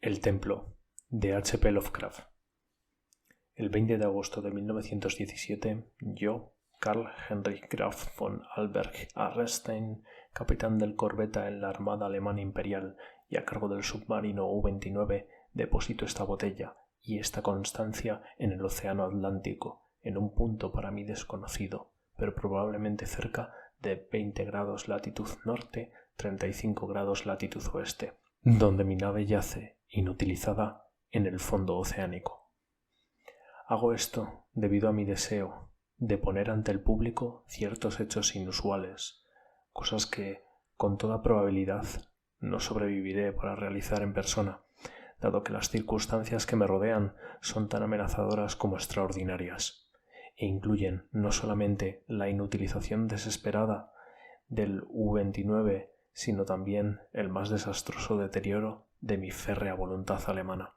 El templo, de H. P. Lovecraft. El 20 de agosto de 1917, yo, Karl Heinrich Graf von Alberg-Arrestein, capitán del corbeta en la Armada Alemana Imperial y a cargo del submarino U-29, deposito esta botella y esta constancia en el Océano Atlántico, en un punto para mí desconocido, pero probablemente cerca de 20 grados latitud norte, 35 grados latitud oeste, donde mi nave yace, inutilizada, en el fondo oceánico. Hago esto debido a mi deseo de poner ante el público ciertos hechos inusuales, cosas que, con toda probabilidad, no sobreviviré para realizar en persona, dado que las circunstancias que me rodean son tan amenazadoras como extraordinarias, e incluyen no solamente la inutilización desesperada del U-29, sino también el más desastroso deterioro de mi férrea voluntad alemana.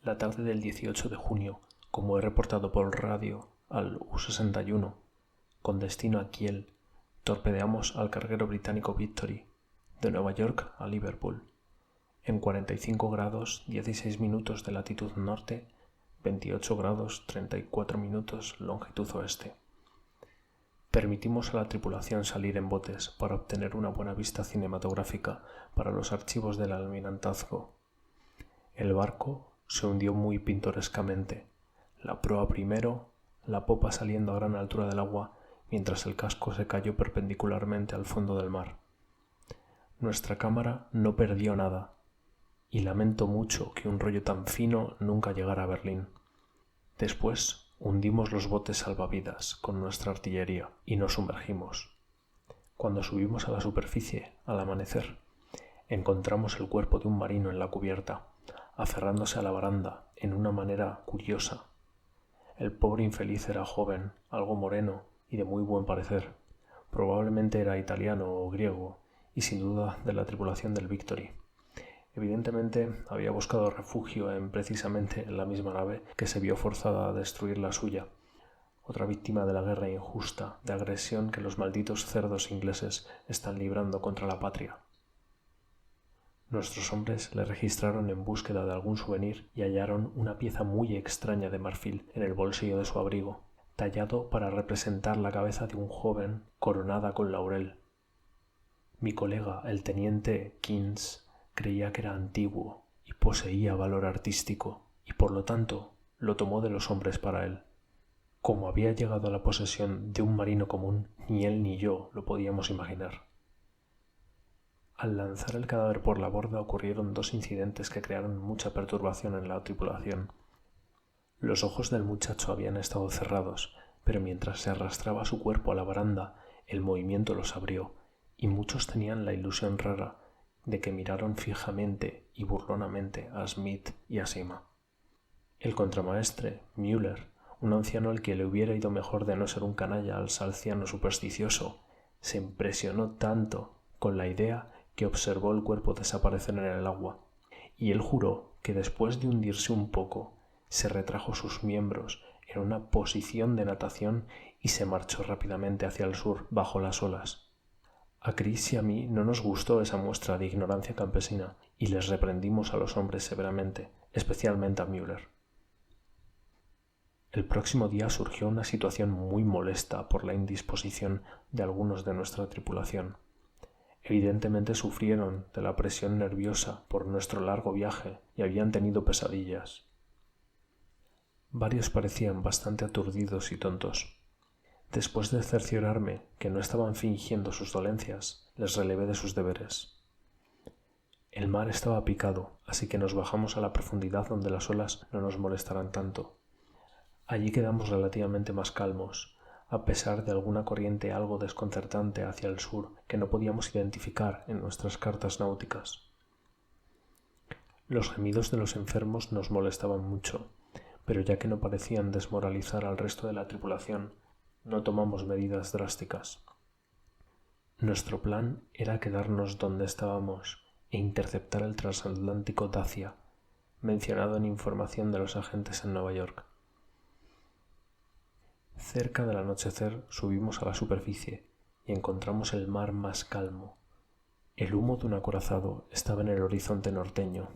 La tarde del 18 de junio, como he reportado por radio al U-61, con destino a Kiel, torpedeamos al carguero británico Victory, de Nueva York a Liverpool, en 45 grados 16 minutos de latitud norte, 28 grados 34 minutos longitud oeste. Permitimos a la tripulación salir en botes para obtener una buena vista cinematográfica para los archivos del almirantazgo. El barco se hundió muy pintorescamente, la proa primero, la popa saliendo a gran altura del agua, mientras el casco se cayó perpendicularmente al fondo del mar. Nuestra cámara no perdió nada, y lamento mucho que un rollo tan fino nunca llegara a Berlín. Después hundimos los botes salvavidas con nuestra artillería y nos sumergimos. Cuando subimos a la superficie, al amanecer, encontramos el cuerpo de un marino en la cubierta, aferrándose a la baranda en una manera curiosa. El pobre infeliz era joven, algo moreno y de muy buen parecer. Probablemente era italiano o griego y sin duda de la tripulación del Victory. Evidentemente había buscado refugio precisamente en la misma nave que se vio forzada a destruir la suya, otra víctima de la guerra injusta, de agresión que los malditos cerdos ingleses están librando contra la patria. Nuestros hombres le registraron en búsqueda de algún souvenir y hallaron una pieza muy extraña de marfil en el bolsillo de su abrigo, tallado para representar la cabeza de un joven coronada con laurel. Mi colega, el teniente Keynes, creía que era antiguo y poseía valor artístico, y por lo tanto lo tomó de los hombres para él. Como había llegado a la posesión de un marino común, ni él ni yo lo podíamos imaginar. Al lanzar el cadáver por la borda ocurrieron dos incidentes que crearon mucha perturbación en la tripulación. Los ojos del muchacho habían estado cerrados, pero mientras se arrastraba su cuerpo a la baranda, el movimiento los abrió, y muchos tenían la ilusión rara de que miraron fijamente y burlonamente a Smith y a Sima. El contramaestre, Müller, un anciano al que le hubiera ido mejor de no ser un canalla alsaciano supersticioso, se impresionó tanto con la idea que observó el cuerpo desaparecer en el agua, y él juró que después de hundirse un poco, se retrajo sus miembros en una posición de natación y se marchó rápidamente hacia el sur bajo las olas. A Chris y a mí no nos gustó esa muestra de ignorancia campesina y les reprendimos a los hombres severamente, especialmente a Müller. El próximo día surgió una situación muy molesta por la indisposición de algunos de nuestra tripulación. Evidentemente sufrieron de la presión nerviosa por nuestro largo viaje y habían tenido pesadillas. Varios parecían bastante aturdidos y tontos. Después de cerciorarme que no estaban fingiendo sus dolencias, les relevé de sus deberes. El mar estaba picado, así que nos bajamos a la profundidad donde las olas no nos molestaran tanto. Allí quedamos relativamente más calmos, a pesar de alguna corriente algo desconcertante hacia el sur que no podíamos identificar en nuestras cartas náuticas. Los gemidos de los enfermos nos molestaban mucho, pero ya que no parecían desmoralizar al resto de la tripulación, no tomamos medidas drásticas. Nuestro plan era quedarnos donde estábamos e interceptar el transatlántico Dacia, mencionado en información de los agentes en Nueva York. Cerca del anochecer subimos a la superficie y encontramos el mar más calmo, El humo de un acorazado estaba en el horizonte norteño,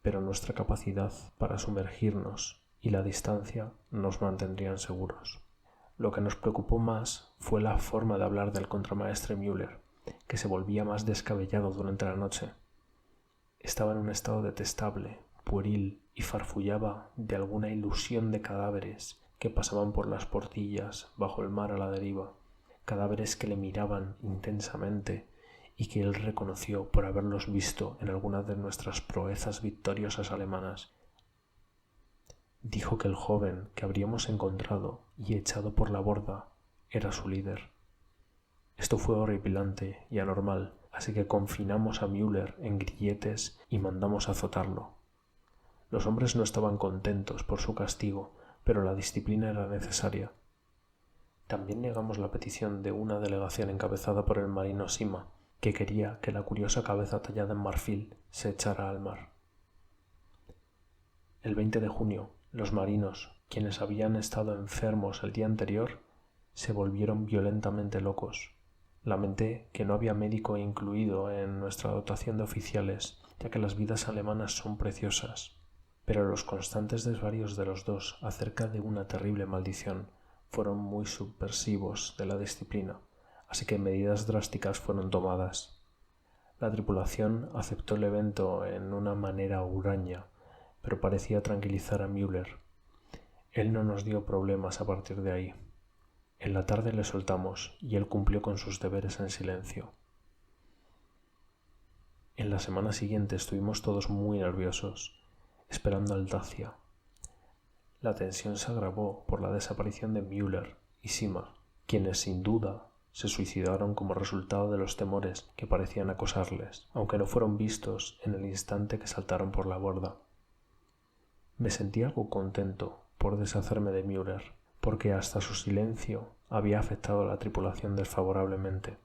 pero nuestra capacidad para sumergirnos y la distancia nos mantendrían seguros. Lo que nos preocupó más fue la forma de hablar del contramaestre Müller, que se volvía más descabellado durante la noche. Estaba en un estado detestable, pueril, y farfullaba de alguna ilusión de cadáveres que pasaban por las portillas bajo el mar a la deriva, cadáveres que le miraban intensamente y que él reconoció por haberlos visto en alguna de nuestras proezas victoriosas alemanas. Dijo que el joven que habríamos encontrado y echado por la borda era su líder. Esto fue horripilante y anormal, así que confinamos a Müller en grilletes y mandamos azotarlo. Los hombres no estaban contentos por su castigo, pero la disciplina era necesaria. También negamos la petición de una delegación encabezada por el marino Sima, que quería que la curiosa cabeza tallada en marfil se echara al mar. El 20 de junio, los marinos, quienes habían estado enfermos el día anterior, se volvieron violentamente locos. Lamenté que no había médico incluido en nuestra dotación de oficiales, ya que las vidas alemanas son preciosas. Pero los constantes desvaríos de los dos acerca de una terrible maldición fueron muy subversivos de la disciplina, así que medidas drásticas fueron tomadas. La tripulación aceptó el evento en una manera huraña, pero parecía tranquilizar a Müller. Él no nos dio problemas a partir de ahí. En la tarde le soltamos y él cumplió con sus deberes en silencio. En la semana siguiente estuvimos todos muy nerviosos, esperando a Altacia. La tensión se agravó por la desaparición de Müller y Sima, quienes sin duda se suicidaron como resultado de los temores que parecían acosarles, aunque no fueron vistos en el instante que saltaron por la borda. Me sentí algo contento por deshacerme de Müller, porque hasta su silencio había afectado a la tripulación desfavorablemente.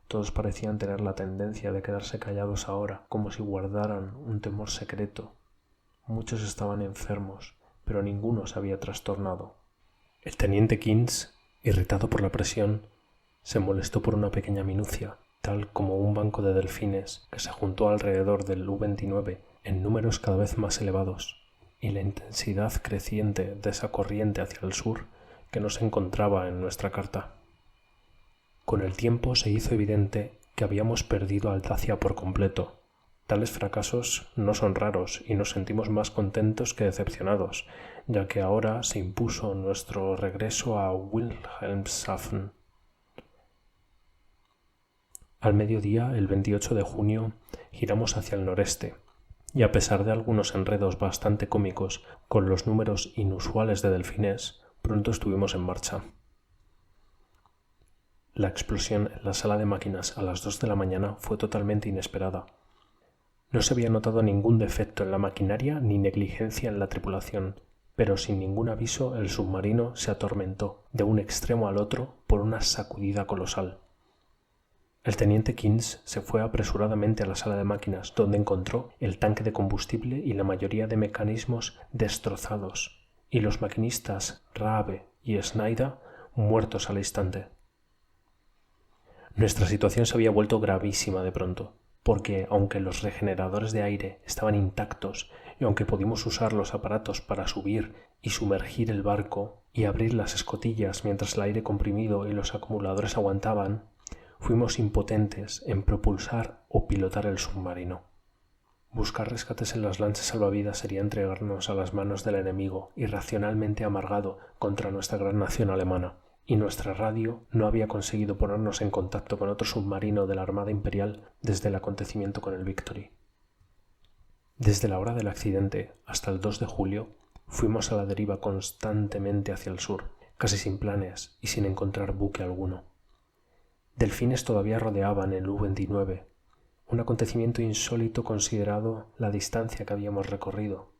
Todos parecían tener la tendencia de quedarse callados ahora, como si guardaran un temor secreto. Muchos estaban enfermos, pero ninguno se había trastornado. El teniente Kins, irritado por la presión, se molestó por una pequeña minucia, tal como un banco de delfines que se juntó alrededor del U-29 en números cada vez más elevados, y la intensidad creciente de esa corriente hacia el sur que no se encontraba en nuestra carta. Con el tiempo se hizo evidente que habíamos perdido a Altacia por completo. Tales fracasos no son raros y nos sentimos más contentos que decepcionados, ya que ahora se impuso nuestro regreso a Wilhelmshaven. Al mediodía, el 28 de junio, giramos hacia el noreste, y a pesar de algunos enredos bastante cómicos con los números inusuales de delfines, pronto estuvimos en marcha. La explosión en la sala de máquinas a las 2 de la mañana fue totalmente inesperada. No se había notado ningún defecto en la maquinaria ni negligencia en la tripulación, pero sin ningún aviso el submarino se atormentó de un extremo al otro por una sacudida colosal. El teniente Kins se fue apresuradamente a la sala de máquinas, donde encontró el tanque de combustible y la mayoría de mecanismos destrozados, y los maquinistas Raabe y Schneider muertos al instante. Nuestra situación se había vuelto gravísima de pronto, porque aunque los regeneradores de aire estaban intactos y aunque pudimos usar los aparatos para subir y sumergir el barco y abrir las escotillas mientras el aire comprimido y los acumuladores aguantaban, fuimos impotentes en propulsar o pilotar el submarino. Buscar rescates en las lanchas salvavidas sería entregarnos a las manos del enemigo irracionalmente amargado contra nuestra gran nación alemana, y nuestra radio no había conseguido ponernos en contacto con otro submarino de la Armada Imperial desde el acontecimiento con el Victory. Desde la hora del accidente hasta el 2 de julio fuimos a la deriva constantemente hacia el sur, casi sin planes y sin encontrar buque alguno. Delfines todavía rodeaban el U-29, un acontecimiento insólito considerado la distancia que habíamos recorrido.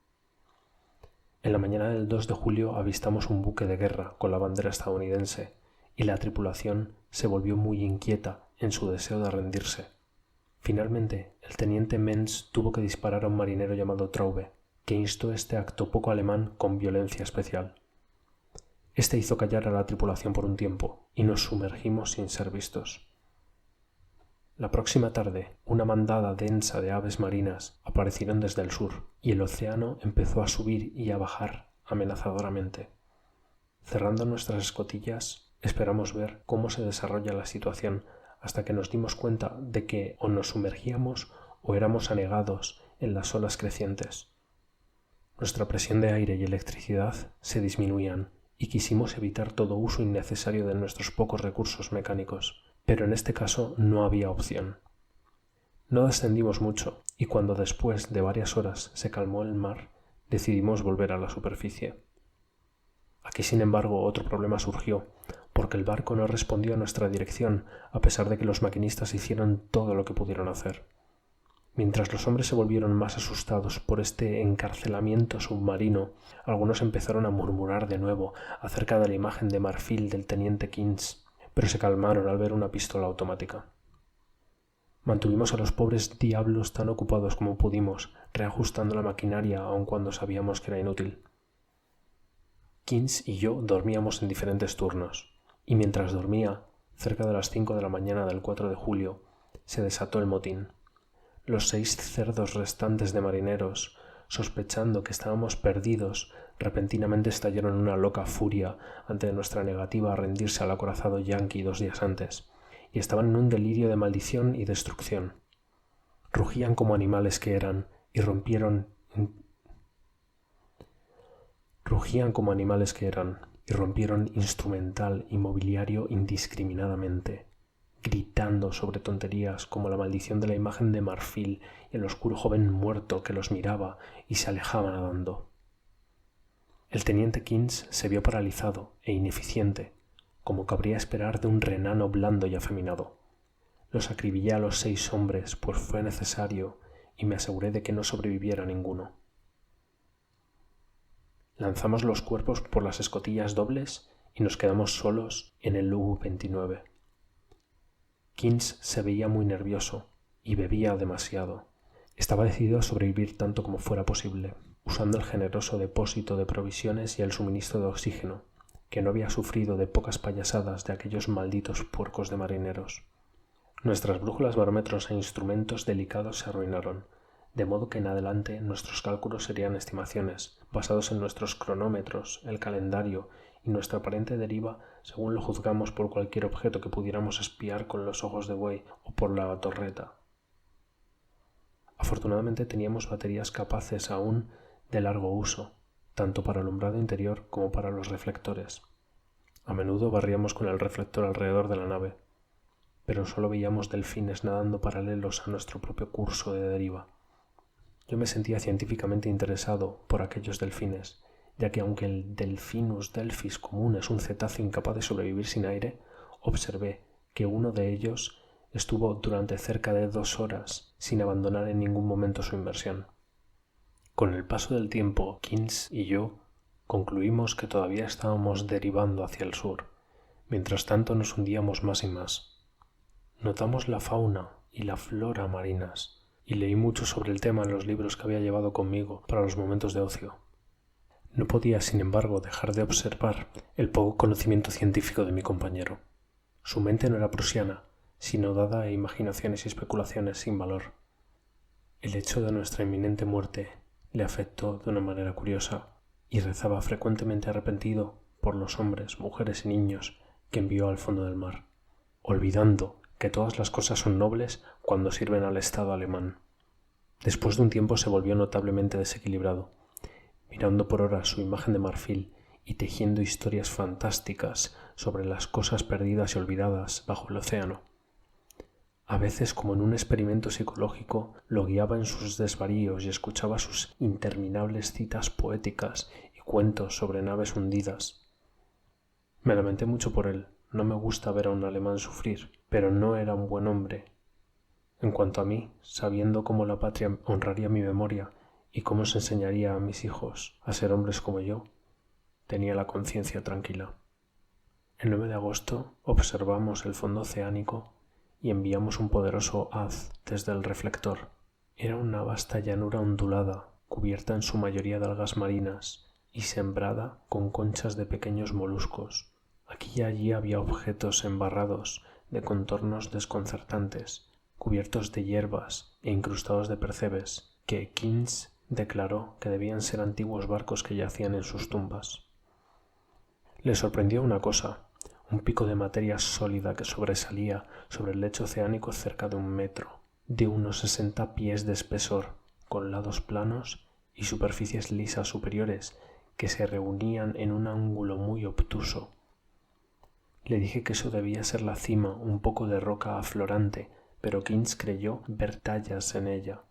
En la mañana del 2 de julio avistamos un buque de guerra con la bandera estadounidense y la tripulación se volvió muy inquieta en su deseo de rendirse. Finalmente, el teniente Menz tuvo que disparar a un marinero llamado Traube, que instó este acto poco alemán con violencia especial. Este hizo callar a la tripulación por un tiempo y nos sumergimos sin ser vistos. La próxima tarde, una mandada densa de aves marinas aparecieron desde el sur, y el océano empezó a subir y a bajar amenazadoramente. Cerrando nuestras escotillas, esperamos ver cómo se desarrolla la situación hasta que nos dimos cuenta de que o nos sumergíamos o éramos anegados en las olas crecientes. Nuestra presión de aire y electricidad se disminuían y quisimos evitar todo uso innecesario de nuestros pocos recursos mecánicos, pero en este caso no había opción. No descendimos mucho y cuando después de varias horas se calmó el mar, decidimos volver a la superficie. Aquí, sin embargo, otro problema surgió, porque el barco no respondió a nuestra dirección a pesar de que los maquinistas hicieron todo lo que pudieron hacer. Mientras los hombres se volvieron más asustados por este encarcelamiento submarino, algunos empezaron a murmurar de nuevo acerca de la imagen de marfil del teniente Keynes, pero se calmaron al ver una pistola automática. Mantuvimos a los pobres diablos tan ocupados como pudimos, reajustando la maquinaria aun cuando sabíamos que era inútil. Keynes y yo dormíamos en diferentes turnos, y mientras dormía, cerca de las 5 de la mañana del 4 de julio, se desató el motín. Los 6 cerdos restantes de marineros, sospechando que estábamos perdidos, repentinamente estallaron en una loca furia ante nuestra negativa a rendirse al acorazado yanqui 2 días antes, y estaban en un delirio de maldición y destrucción. Rugían como animales que eran y rompieron instrumental y mobiliario indiscriminadamente, gritando sobre tonterías como la maldición de la imagen de marfil y el oscuro joven muerto que los miraba y se alejaba nadando. El teniente Keynes se vio paralizado e ineficiente, como cabría esperar de un renano blando y afeminado. Los acribillé a los 6 hombres, pues fue necesario, y me aseguré de que no sobreviviera ninguno. Lanzamos los cuerpos por las escotillas dobles y nos quedamos solos en el U-29. Keynes se veía muy nervioso y bebía demasiado. Estaba decidido a sobrevivir tanto como fuera posible, usando el generoso depósito de provisiones y el suministro de oxígeno, que no había sufrido de pocas payasadas de aquellos malditos puercos de marineros. Nuestras brújulas, barómetros e instrumentos delicados se arruinaron, de modo que en adelante nuestros cálculos serían estimaciones, basados en nuestros cronómetros, el calendario y nuestra aparente deriva según lo juzgamos por cualquier objeto que pudiéramos espiar con los ojos de buey o por la torreta. Afortunadamente teníamos baterías capaces aún de largo uso, tanto para el alumbrado interior como para los reflectores. A menudo barríamos con el reflector alrededor de la nave, pero solo veíamos delfines nadando paralelos a nuestro propio curso de deriva. Yo me sentía científicamente interesado por aquellos delfines, ya que aunque el Delphinus delphis común es un cetáceo incapaz de sobrevivir sin aire, observé que uno de ellos estuvo durante cerca de 2 horas sin abandonar en ningún momento su inmersión. Con el paso del tiempo, Keynes y yo concluimos que todavía estábamos derivando hacia el sur. Mientras tanto nos hundíamos más y más. Notamos la fauna y la flora marinas, y leí mucho sobre el tema en los libros que había llevado conmigo para los momentos de ocio. No podía, sin embargo, dejar de observar el poco conocimiento científico de mi compañero. Su mente no era prusiana, sino dada a imaginaciones y especulaciones sin valor. El hecho de nuestra inminente muerte le afectó de una manera curiosa y rezaba frecuentemente arrepentido por los hombres, mujeres y niños que envió al fondo del mar, olvidando que todas las cosas son nobles cuando sirven al Estado alemán. Después de un tiempo se volvió notablemente desequilibrado, mirando por horas su imagen de marfil y tejiendo historias fantásticas sobre las cosas perdidas y olvidadas bajo el océano. A veces, como en un experimento psicológico, lo guiaba en sus desvaríos y escuchaba sus interminables citas poéticas y cuentos sobre naves hundidas. Me lamenté mucho por él. No me gusta ver a un alemán sufrir, pero no era un buen hombre. En cuanto a mí, sabiendo cómo la patria honraría mi memoria y cómo se enseñaría a mis hijos a ser hombres como yo, tenía la conciencia tranquila. El 9 de agosto observamos el fondo oceánico y enviamos un poderoso haz desde el reflector. Era una vasta llanura ondulada, cubierta en su mayoría de algas marinas y sembrada con conchas de pequeños moluscos. Aquí y allí había objetos embarrados de contornos desconcertantes, cubiertos de hierbas e incrustados de percebes, que Keynes declaró que debían ser antiguos barcos que yacían en sus tumbas. Le sorprendió una cosa, un pico de materia sólida que sobresalía sobre el lecho oceánico cerca de 1 metro, de unos 60 pies de espesor, con lados planos y superficies lisas superiores que se reunían en un ángulo muy obtuso. Le dije que eso debía ser la cima, un poco de roca aflorante, pero Keynes creyó ver tallas en ella.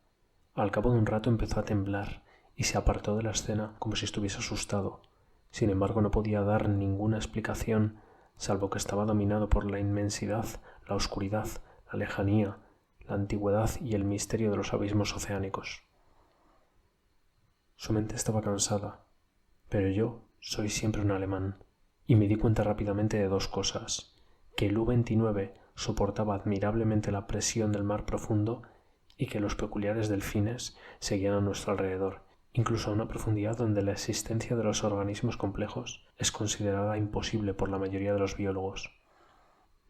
Al cabo de un rato empezó a temblar y se apartó de la escena como si estuviese asustado. Sin embargo, no podía dar ninguna explicación, salvo que estaba dominado por la inmensidad, la oscuridad, la lejanía, la antigüedad y el misterio de los abismos oceánicos. Su mente estaba cansada, pero yo soy siempre un alemán, y me di cuenta rápidamente de 2 cosas: que el U-29 soportaba admirablemente la presión del mar profundo y que los peculiares delfines seguían a nuestro alrededor, incluso a una profundidad donde la existencia de los organismos complejos es considerada imposible por la mayoría de los biólogos.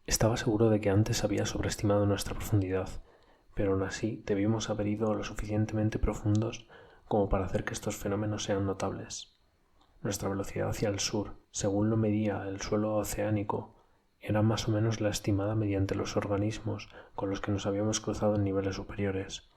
Estaba seguro de que antes había sobreestimado nuestra profundidad, pero aún así debimos haber ido lo suficientemente profundos como para hacer que estos fenómenos sean notables. Nuestra velocidad hacia el sur, según lo medía el suelo oceánico, era más o menos la estimada mediante los organismos con los que nos habíamos cruzado en niveles superiores.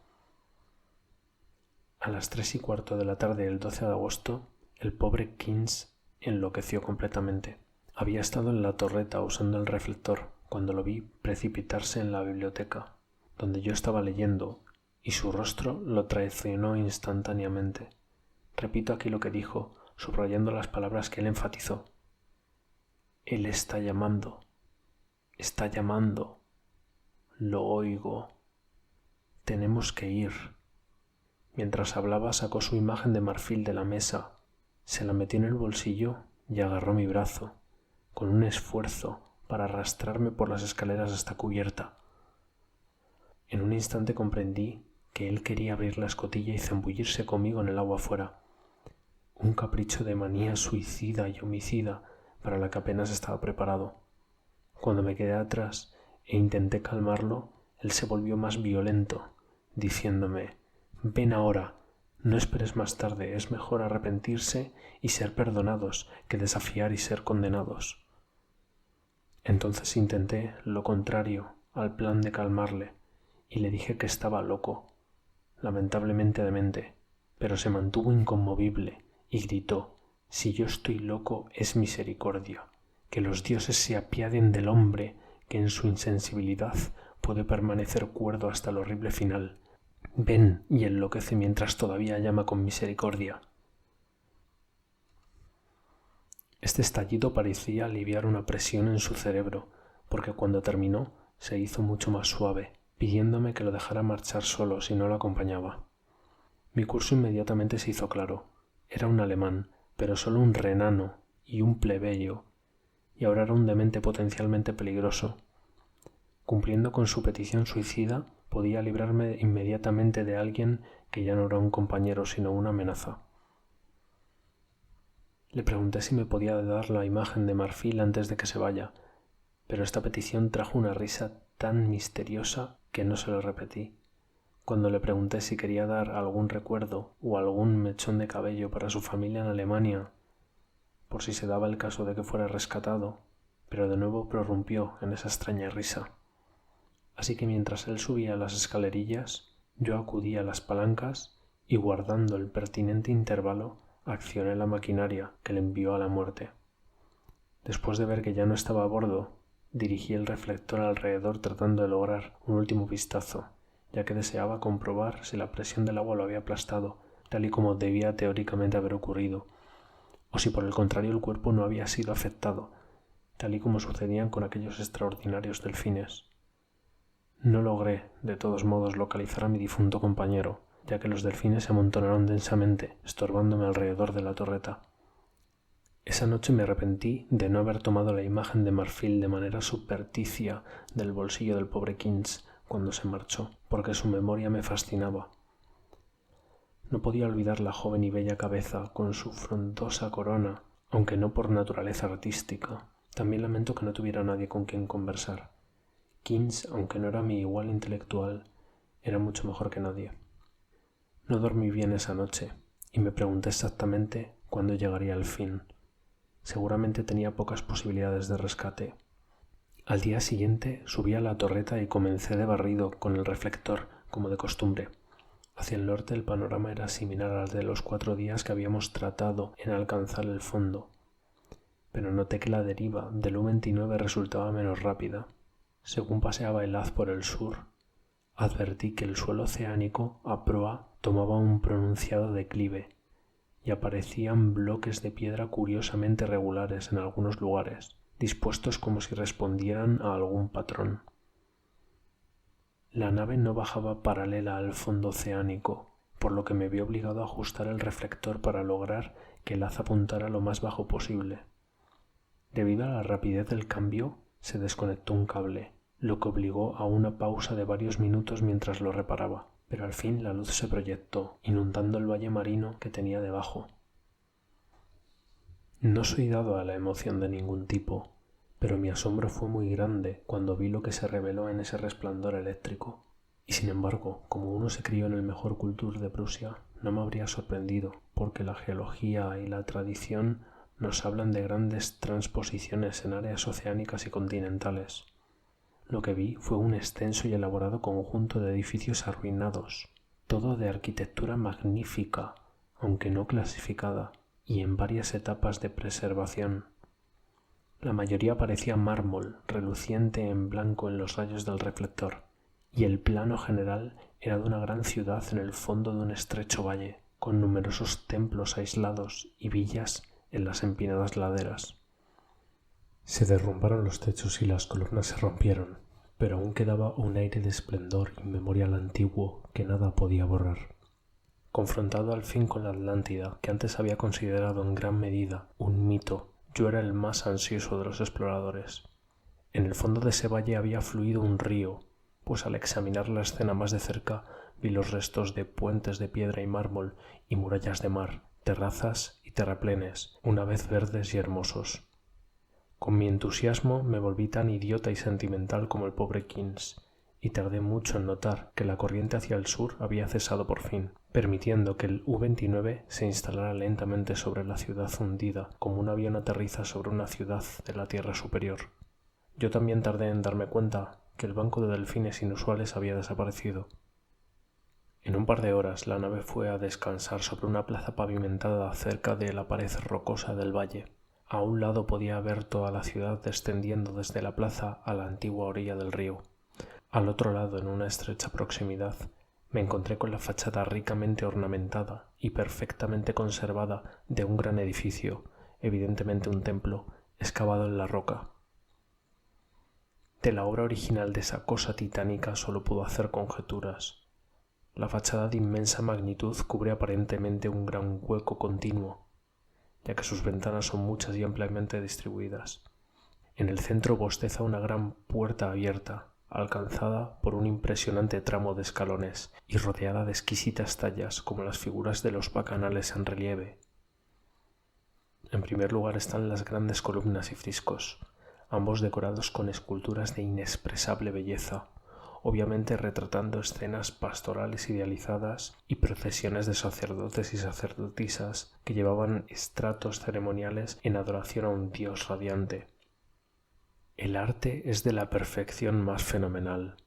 A las 3:15 de la tarde del 12 de agosto, el pobre Keynes enloqueció completamente. Había estado en la torreta usando el reflector cuando lo vi precipitarse en la biblioteca, donde yo estaba leyendo, y su rostro lo traicionó instantáneamente. Repito aquí lo que dijo, subrayando las palabras que él enfatizó. Él está llamando, lo oigo, tenemos que ir. Mientras hablaba sacó su imagen de marfil de la mesa, se la metió en el bolsillo y agarró mi brazo, con un esfuerzo para arrastrarme por las escaleras hasta cubierta. En un instante comprendí que él quería abrir la escotilla y zambullirse conmigo en el agua afuera. Un capricho de manía suicida y homicida para la que apenas estaba preparado. Cuando me quedé atrás e intenté calmarlo, él se volvió más violento, diciéndome: «Ven ahora, no esperes más tarde, es mejor arrepentirse y ser perdonados que desafiar y ser condenados». Entonces intenté lo contrario al plan de calmarle y le dije que estaba loco, lamentablemente demente, pero se mantuvo inconmovible y gritó: «Si yo estoy loco es misericordia, que los dioses se apiaden del hombre que en su insensibilidad puede permanecer cuerdo hasta el horrible final. Ven y enloquece mientras todavía llama con misericordia». Este estallido parecía aliviar una presión en su cerebro, porque cuando terminó se hizo mucho más suave, pidiéndome que lo dejara marchar solo si no lo acompañaba. Mi curso inmediatamente se hizo claro. Era un alemán, pero solo un renano y un plebeyo, y ahora era un demente potencialmente peligroso. Cumpliendo con su petición suicida, podía librarme inmediatamente de alguien que ya no era un compañero sino una amenaza. Le pregunté si me podía dar la imagen de marfil antes de que se vaya, pero esta petición trajo una risa tan misteriosa que no se lo repetí. Cuando le pregunté si quería dar algún recuerdo o algún mechón de cabello para su familia en Alemania, por si se daba el caso de que fuera rescatado, pero de nuevo prorrumpió en esa extraña risa. Así que mientras él subía las escalerillas, yo acudí a las palancas y, guardando el pertinente intervalo, accioné la maquinaria que le envió a la muerte. Después de ver que ya no estaba a bordo, dirigí el reflector alrededor tratando de lograr un último vistazo, ya que deseaba comprobar si la presión del agua lo había aplastado, tal y como debía teóricamente haber ocurrido, o si por el contrario el cuerpo no había sido afectado, tal y como sucedían con aquellos extraordinarios delfines. No logré, de todos modos, localizar a mi difunto compañero, ya que los delfines se amontonaron densamente, estorbándome alrededor de la torreta. Esa noche me arrepentí de no haber tomado la imagen de marfil de manera subrepticia del bolsillo del pobre Keynes cuando se marchó, porque su memoria me fascinaba. No podía olvidar la joven y bella cabeza con su frondosa corona, aunque no por naturaleza artística. También lamento que no tuviera nadie con quien conversar. Keynes, aunque no era mi igual intelectual, era mucho mejor que nadie. No dormí bien esa noche y me pregunté exactamente cuándo llegaría el fin. Seguramente tenía pocas posibilidades de rescate. Al día siguiente subí a la torreta y comencé de barrido con el reflector, como de costumbre. Hacia el norte el panorama era similar al de los 4 días que habíamos tratado en alcanzar el fondo, pero noté que la deriva del U-29 resultaba menos rápida. Según paseaba el haz por el sur, advertí que el suelo oceánico a proa tomaba un pronunciado declive y aparecían bloques de piedra curiosamente regulares en algunos lugares, dispuestos como si respondieran a algún patrón. La nave no bajaba paralela al fondo oceánico, por lo que me vi obligado a ajustar el reflector para lograr que el haz apuntara lo más bajo posible. Debido a la rapidez del cambio, se desconectó un cable, lo que obligó a una pausa de varios minutos mientras lo reparaba, pero al fin la luz se proyectó, inundando el valle marino que tenía debajo. No soy dado a la emoción de ningún tipo, pero mi asombro fue muy grande cuando vi lo que se reveló en ese resplandor eléctrico. Y sin embargo, como uno se crió en el mejor cultur de Prusia, no me habría sorprendido, porque la geología y la tradición nos hablan de grandes transposiciones en áreas oceánicas y continentales. Lo que vi fue un extenso y elaborado conjunto de edificios arruinados, todo de arquitectura magnífica, aunque no clasificada, y en varias etapas de preservación. La mayoría parecía mármol, reluciente en blanco en los rayos del reflector, y el plano general era de una gran ciudad en el fondo de un estrecho valle, con numerosos templos aislados y villas en las empinadas laderas. Se derrumbaron los techos y las columnas se rompieron, pero aún quedaba un aire de esplendor inmemorial antiguo que nada podía borrar. Confrontado al fin con la Atlántida, que antes había considerado en gran medida un mito, yo era el más ansioso de los exploradores. En el fondo de ese valle había fluido un río, pues al examinar la escena más de cerca vi los restos de puentes de piedra y mármol y murallas de mar, terrazas y terraplenes, una vez verdes y hermosos. Con mi entusiasmo me volví tan idiota y sentimental como el pobre Keynes, y tardé mucho en notar que la corriente hacia el sur había cesado por fin, permitiendo que el U-29 se instalara lentamente sobre la ciudad hundida, como un avión aterriza sobre una ciudad de la Tierra superior. Yo también tardé en darme cuenta que el banco de delfines inusuales había desaparecido. En un par de horas la nave fue a descansar sobre una plaza pavimentada cerca de la pared rocosa del valle. A un lado podía ver toda la ciudad descendiendo desde la plaza a la antigua orilla del río. Al otro lado, en una estrecha proximidad, me encontré con la fachada ricamente ornamentada y perfectamente conservada de un gran edificio, evidentemente un templo, excavado en la roca. De la obra original de esa cosa titánica solo puedo hacer conjeturas. La fachada de inmensa magnitud cubre aparentemente un gran hueco continuo, ya que sus ventanas son muchas y ampliamente distribuidas. En el centro bosteza una gran puerta abierta, alcanzada por un impresionante tramo de escalones y rodeada de exquisitas tallas como las figuras de los bacanales en relieve. En primer lugar están las grandes columnas y frescos, ambos decorados con esculturas de inexpresable belleza, obviamente retratando escenas pastorales idealizadas y procesiones de sacerdotes y sacerdotisas que llevaban estratos ceremoniales en adoración a un dios radiante. El arte es de la perfección más fenomenal,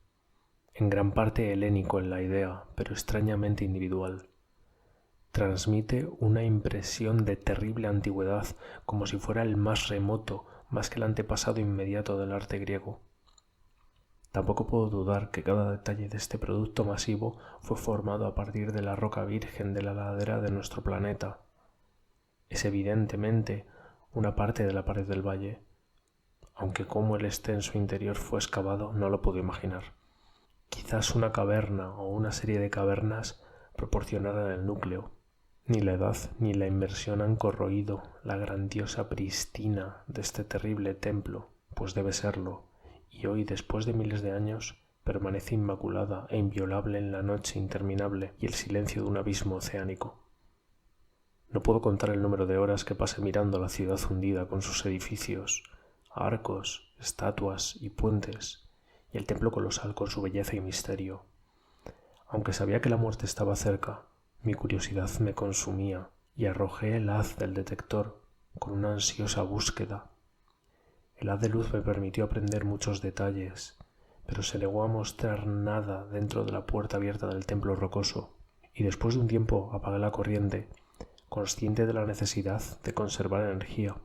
en gran parte helénico en la idea, pero extrañamente individual. Transmite una impresión de terrible antigüedad, como si fuera el más remoto, más que el antepasado inmediato del arte griego. Tampoco puedo dudar que cada detalle de este producto masivo fue formado a partir de la roca virgen de la ladera de nuestro planeta. Es evidentemente una parte de la pared del valle, aunque cómo el extenso interior fue excavado no lo puedo imaginar. Quizás una caverna o una serie de cavernas proporcionaran el núcleo. Ni la edad ni la inversión han corroído la grandiosa pristina de este terrible templo, pues debe serlo, y hoy, después de miles de años, permanece inmaculada e inviolable en la noche interminable y el silencio de un abismo oceánico. No puedo contar el número de horas que pasé mirando la ciudad hundida con sus edificios, arcos, estatuas y puentes, y el templo colosal con su belleza y misterio. Aunque sabía que la muerte estaba cerca, mi curiosidad me consumía y arrojé el haz del detector con una ansiosa búsqueda. El haz de luz me permitió aprender muchos detalles, pero se negó a mostrar nada dentro de la puerta abierta del templo rocoso, y después de un tiempo apagué la corriente, consciente de la necesidad de conservar energía.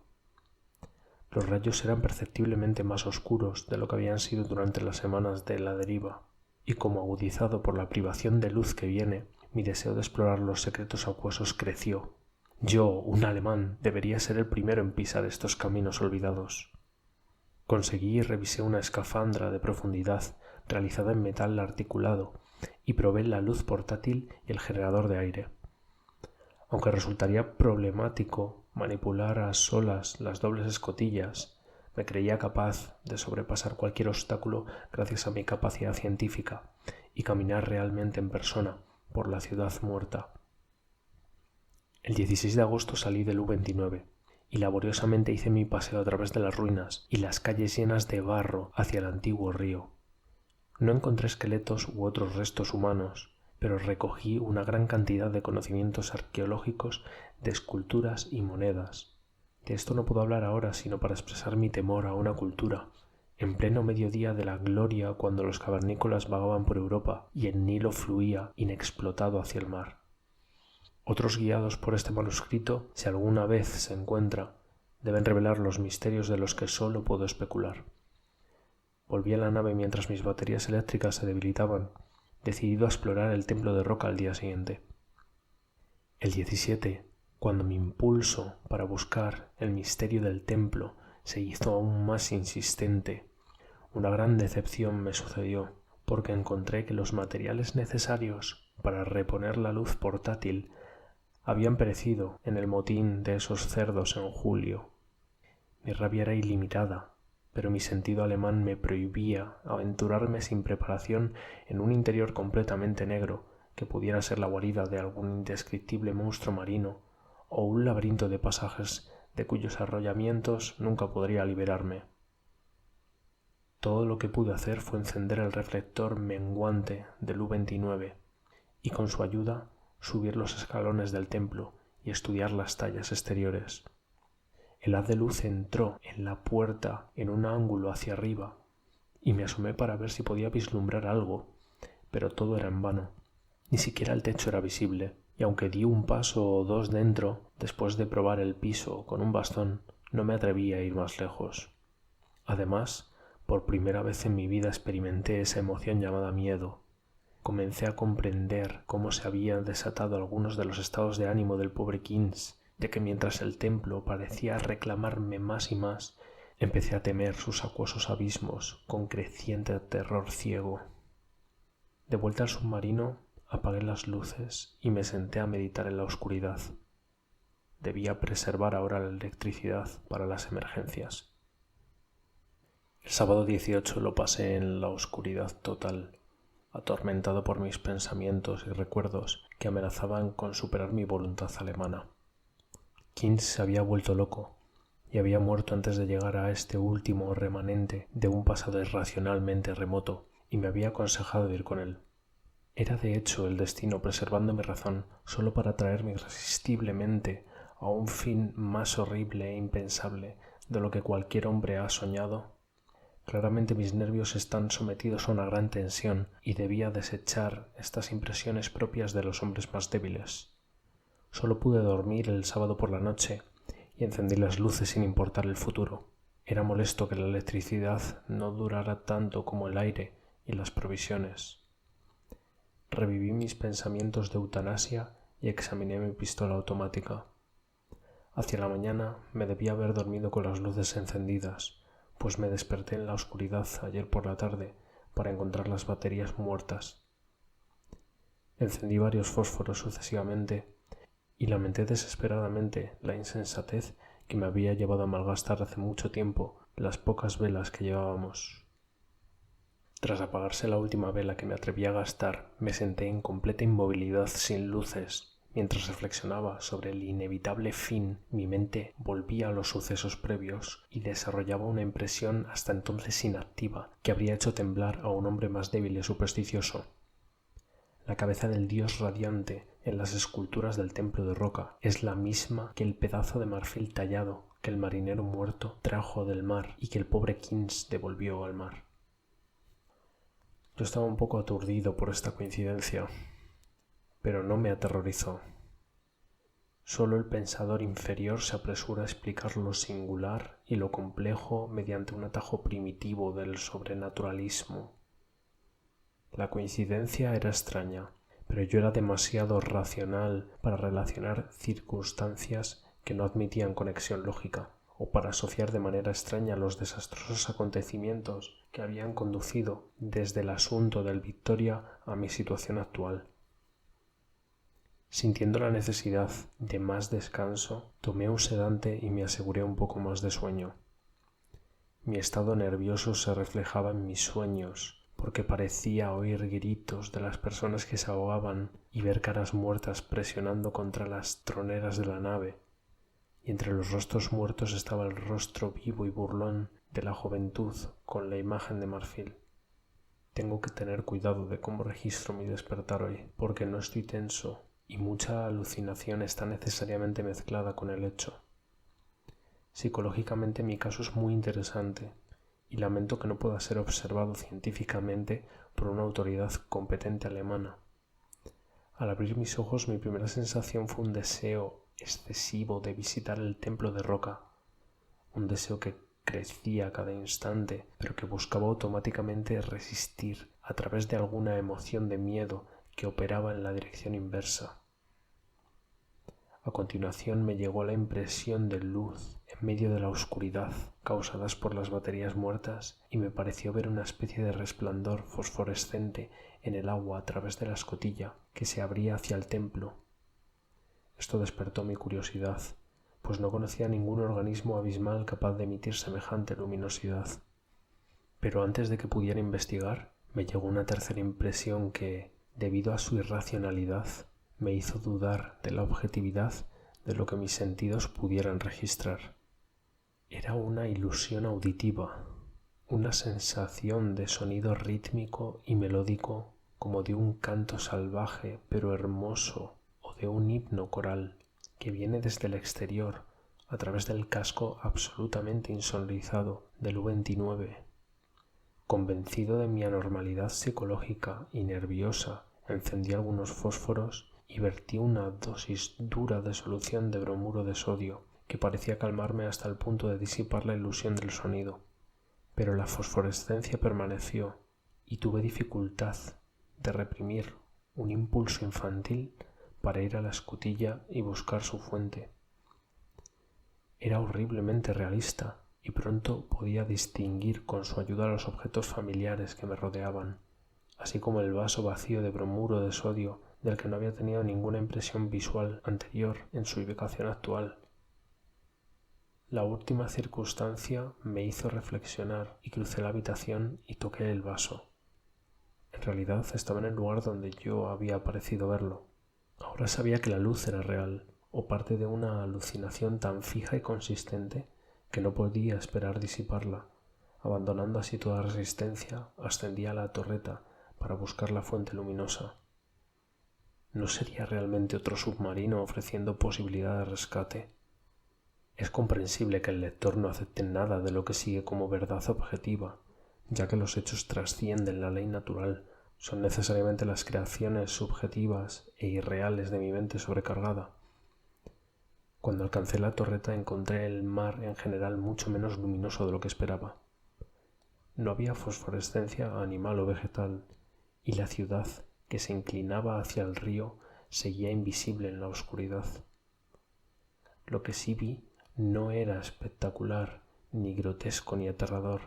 Los rayos eran perceptiblemente más oscuros de lo que habían sido durante las semanas de la deriva, y como agudizado por la privación de luz que viene, mi deseo de explorar los secretos acuosos creció. Yo, un alemán, debería ser el primero en pisar estos caminos olvidados. Conseguí y revisé una escafandra de profundidad realizada en metal articulado y probé la luz portátil y el generador de aire. Aunque resultaría problemático manipular a solas las dobles escotillas, me creía capaz de sobrepasar cualquier obstáculo gracias a mi capacidad científica y caminar realmente en persona por la ciudad muerta. El 16 de agosto salí del U-29 y laboriosamente hice mi paseo a través de las ruinas y las calles llenas de barro hacia el antiguo río. No encontré esqueletos u otros restos humanos, pero recogí una gran cantidad de conocimientos arqueológicos, de esculturas y monedas. De esto no puedo hablar ahora sino para expresar mi temor a una cultura, en pleno mediodía de la gloria cuando los cavernícolas vagaban por Europa y el Nilo fluía inexplotado hacia el mar. Otros guiados por este manuscrito, si alguna vez se encuentra, deben revelar los misterios de los que solo puedo especular. Volví a la nave mientras mis baterías eléctricas se debilitaban, decidido a explorar el templo de roca al día siguiente. El 17, cuando mi impulso para buscar el misterio del templo se hizo aún más insistente, una gran decepción me sucedió, porque encontré que los materiales necesarios para reponer la luz portátil habían perecido en el motín de esos cerdos en julio. Mi rabia era ilimitada, pero mi sentido alemán me prohibía aventurarme sin preparación en un interior completamente negro que pudiera ser la guarida de algún indescriptible monstruo marino o un laberinto de pasajes de cuyos arrollamientos nunca podría liberarme. Todo lo que pude hacer fue encender el reflector menguante del U-29 y con su ayuda subir los escalones del templo y estudiar las tallas exteriores. El haz de luz entró en la puerta en un ángulo hacia arriba y me asomé para ver si podía vislumbrar algo, pero todo era en vano. Ni siquiera el techo era visible, y aunque di un paso o dos dentro, después de probar el piso con un bastón, no me atreví a ir más lejos. Además, por primera vez en mi vida experimenté esa emoción llamada miedo. Comencé a comprender cómo se habían desatado algunos de los estados de ánimo del pobre Kins, ya que mientras el templo parecía reclamarme más y más, empecé a temer sus acuosos abismos con creciente terror ciego. De vuelta al submarino, apagué las luces y me senté a meditar en la oscuridad. Debía preservar ahora la electricidad para las emergencias. El sábado 18 lo pasé en la oscuridad total, atormentado por mis pensamientos y recuerdos que amenazaban con superar mi voluntad alemana. Kins se había vuelto loco y había muerto antes de llegar a este último remanente de un pasado irracionalmente remoto, y me había aconsejado ir con él. Era de hecho el destino preservando mi razón solo para traerme irresistiblemente a un fin más horrible e impensable de lo que cualquier hombre ha soñado. Claramente mis nervios están sometidos a una gran tensión y debía desechar estas impresiones propias de los hombres más débiles. Solo pude dormir el sábado por la noche y encendí las luces sin importar el futuro. Era molesto que la electricidad no durara tanto como el aire y las provisiones. Reviví mis pensamientos de eutanasia y examiné mi pistola automática. Hacia la mañana me debía haber dormido con las luces encendidas, pues me desperté en la oscuridad ayer por la tarde para encontrar las baterías muertas. Encendí varios fósforos sucesivamente y lamenté desesperadamente la insensatez que me había llevado a malgastar hace mucho tiempo las pocas velas que llevábamos. Tras apagarse la última vela que me atreví a gastar, me senté en completa inmovilidad sin luces, Mientras reflexionaba sobre el inevitable fin, mi mente volvía a los sucesos previos y desarrollaba una impresión hasta entonces inactiva que habría hecho temblar a un hombre más débil y supersticioso. La cabeza del dios radiante en las esculturas del templo de roca es la misma que el pedazo de marfil tallado que el marinero muerto trajo del mar y que el pobre Kins devolvió al mar. Yo estaba un poco aturdido por esta coincidencia, pero no me aterrorizó. Solo el pensador inferior se apresura a explicar lo singular y lo complejo mediante un atajo primitivo del sobrenaturalismo. La coincidencia era extraña, pero yo era demasiado racional para relacionar circunstancias que no admitían conexión lógica, o para asociar de manera extraña los desastrosos acontecimientos que habían conducido desde el asunto del Victoria a mi situación actual. Sintiendo la necesidad de más descanso, tomé un sedante y me aseguré un poco más de sueño. Mi estado nervioso se reflejaba en mis sueños, porque parecía oír gritos de las personas que se ahogaban y ver caras muertas presionando contra las troneras de la nave, y entre los rostros muertos estaba el rostro vivo y burlón de la juventud con la imagen de marfil. Tengo que tener cuidado de cómo registro mi despertar hoy, porque no estoy tenso y mucha alucinación está necesariamente mezclada con el hecho. Psicológicamente mi caso es muy interesante y lamento que no pueda ser observado científicamente por una autoridad competente alemana. Al abrir mis ojos mi primera sensación fue un deseo excesivo de visitar el templo de roca, un deseo que crecía a cada instante, pero que buscaba automáticamente resistir a través de alguna emoción de miedo que operaba en la dirección inversa. A continuación me llegó la impresión de luz en medio de la oscuridad causadas por las baterías muertas y me pareció ver una especie de resplandor fosforescente en el agua a través de la escotilla que se abría hacia el templo. Esto despertó mi curiosidad, pues no conocía ningún organismo abismal capaz de emitir semejante luminosidad. Pero antes de que pudiera investigar, me llegó una tercera impresión que, debido a su irracionalidad, me hizo dudar de la objetividad de lo que mis sentidos pudieran registrar. Era una ilusión auditiva, una sensación de sonido rítmico y melódico como de un canto salvaje pero hermoso o de un himno coral que viene desde el exterior a través del casco absolutamente insonorizado del U-29. Convencido de mi anormalidad psicológica y nerviosa, encendí algunos fósforos y vertí una dosis dura de solución de bromuro de sodio que parecía calmarme hasta el punto de disipar la ilusión del sonido. Pero la fosforescencia permaneció y tuve dificultad de reprimir un impulso infantil para ir a la escotilla y buscar su fuente. Era horriblemente realista y pronto podía distinguir con su ayuda los objetos familiares que me rodeaban, así como el vaso vacío de bromuro de sodio del que no había tenido ninguna impresión visual anterior en su ubicación actual. La última circunstancia me hizo reflexionar y crucé la habitación y toqué el vaso. En realidad estaba en el lugar donde yo había parecido verlo. Ahora sabía que la luz era real, o parte de una alucinación tan fija y consistente que no podía esperar disiparla. Abandonando así toda resistencia, ascendí a la torreta para buscar la fuente luminosa. ¿No sería realmente otro submarino ofreciendo posibilidad de rescate? Es comprensible que el lector no acepte nada de lo que sigue como verdad objetiva, ya que los hechos trascienden la ley natural, son necesariamente las creaciones subjetivas e irreales de mi mente sobrecargada. Cuando alcancé la torreta encontré el mar en general mucho menos luminoso de lo que esperaba. No había fosforescencia animal o vegetal, y la ciudad, que se inclinaba hacia el río, seguía invisible en la oscuridad. Lo que sí vi no era espectacular, ni grotesco ni aterrador,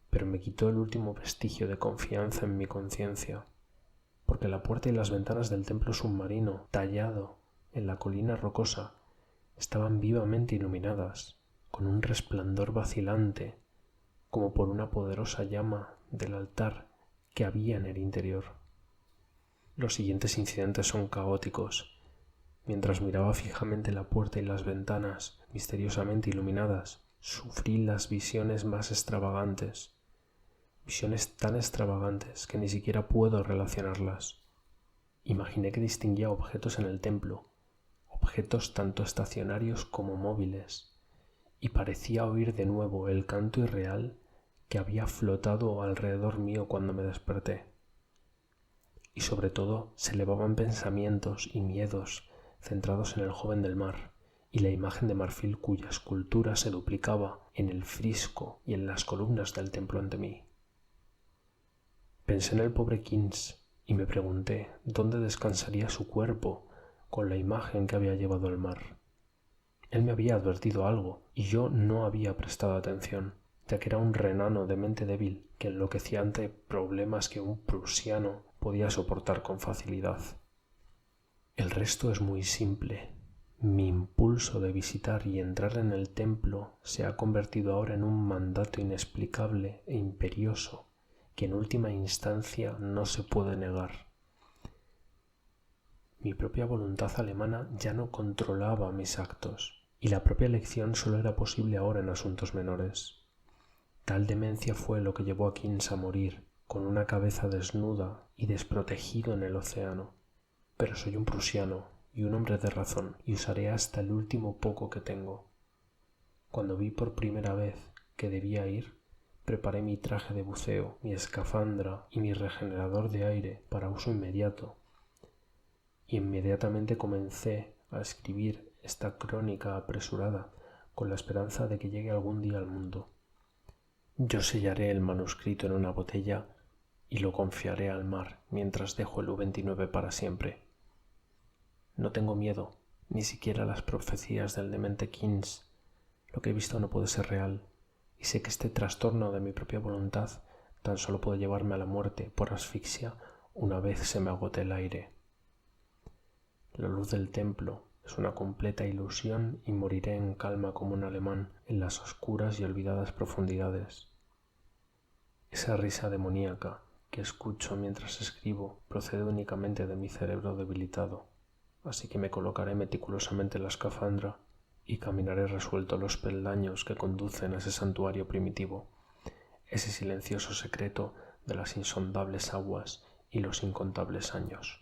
pero me quitó el último vestigio de confianza en mi conciencia, porque la puerta y las ventanas del templo submarino, tallado en la colina rocosa, estaban vivamente iluminadas, con un resplandor vacilante, como por una poderosa llama del altar que había en el interior. Los siguientes incidentes son caóticos. Mientras miraba fijamente la puerta y las ventanas misteriosamente iluminadas, sufrí las visiones más extravagantes, visiones tan extravagantes que ni siquiera puedo relacionarlas. Imaginé que distinguía objetos en el templo, objetos tanto estacionarios como móviles, y parecía oír de nuevo el canto irreal que había flotado alrededor mío cuando me desperté. Y sobre todo se elevaban pensamientos y miedos centrados en el joven del mar y la imagen de marfil cuya escultura se duplicaba en el frisco y en las columnas del templo ante mí. Pensé en el pobre Keynes y me pregunté dónde descansaría su cuerpo con la imagen que había llevado al mar. Él me había advertido algo y yo no había prestado atención, ya que era un renano de mente débil que enloquecía ante problemas que un prusiano podía soportar con facilidad. El resto es muy simple. Mi impulso de visitar y entrar en el templo se ha convertido ahora en un mandato inexplicable e imperioso que en última instancia no se puede negar. Mi propia voluntad alemana ya no controlaba mis actos, y la propia elección solo era posible ahora en asuntos menores. Tal demencia fue lo que llevó a Keynes a morir, con una cabeza desnuda y desprotegido en el océano. Pero soy un prusiano y un hombre de razón, y usaré hasta el último poco que tengo. Cuando vi por primera vez que debía ir, preparé mi traje de buceo, mi escafandra y mi regenerador de aire para uso inmediato, y inmediatamente comencé a escribir esta crónica apresurada con la esperanza de que llegue algún día al mundo. Yo sellaré el manuscrito en una botella y lo confiaré al mar mientras dejo el U-29 para siempre. No tengo miedo, ni siquiera a las profecías del demente Keynes. Lo que he visto no puede ser real, y sé que este trastorno de mi propia voluntad tan solo puede llevarme a la muerte por asfixia una vez se me agote el aire. La luz del templo es una completa ilusión y moriré en calma como un alemán en las oscuras y olvidadas profundidades. Esa risa demoníaca que escucho mientras escribo procede únicamente de mi cerebro debilitado, así que me colocaré meticulosamente la escafandra y caminaré resuelto los peldaños que conducen a ese santuario primitivo, ese silencioso secreto de las insondables aguas y los incontables años.